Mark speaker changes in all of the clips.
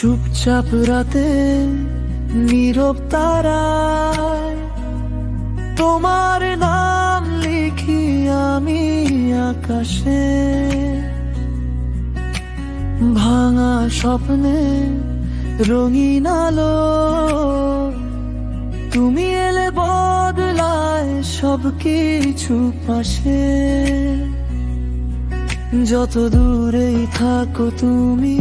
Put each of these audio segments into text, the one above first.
Speaker 1: চুপচাপ রাতে নীরব তারায় তোমার নাম লিখি আমি আকাশে। ভাঙা স্বপ্নে রঙিন আলো, তুমি এলে বদলায় সবকিছু পাশে। যত দূরেই থাকো তুমি,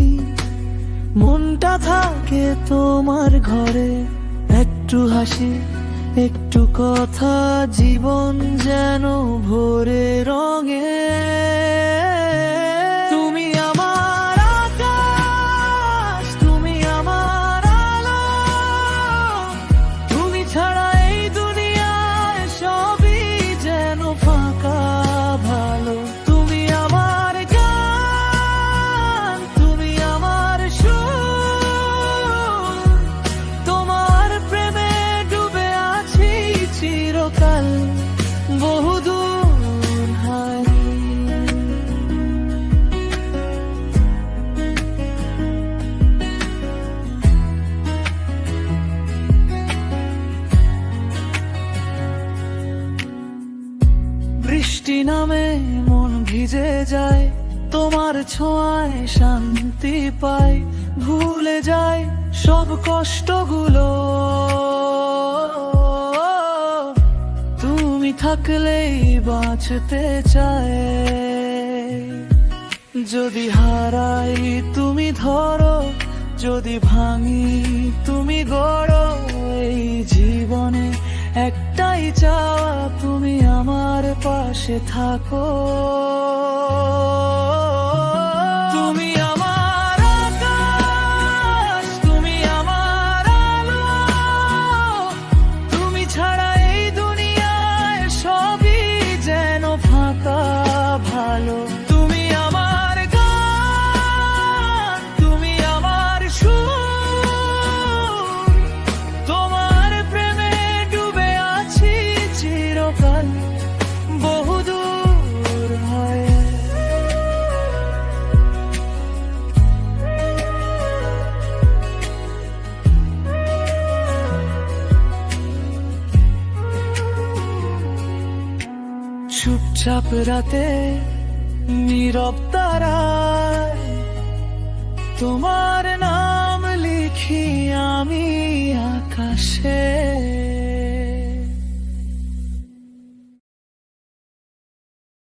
Speaker 1: মনটা থাকে তোমার ঘরে। একটু হাসি, একটু কথা, জীবন যেন ভরে রঙে। তুমি আমার আকাশ, তুমি আমার আলো, তুমি ছাড়া এই দুনিয়ায় সবই যেন ফাঁকা ভালো। তুমি আমার গান, তুমি আমার সুর, তোমার প্রেমে ডুবে আছি চিরকাল বহুদূর হারিয়ে। বৃষ্টি নামে মন ভিজে যায়, তোমার ছোঁয়ায় শান্তি পাই। ভুলে যায় সব কষ্টগুলো, তুমি থাকলেই বাঁচতে চায়। যদি হারাই তুমি ধরো, যদি ভাঙি তুমি গড়ো। এই জীবনে একটাই চাওয়া, তুমি আমার পাশে থাকো। তুমি আমার আকাশ, তুমি আমার আলো, তুমি ছাড়া এই দুনিয়ায় সবই যেন ফাঁকা ভালো। তুমি আমার গান, তুমি আমার সুর, তোমার প্রেমে ডুবে আছি চিরকাল বহুদূর হয়ে। চুপচাপ রাতে নীরব তারায় তোমার নাম লিখি আমি আকাশে।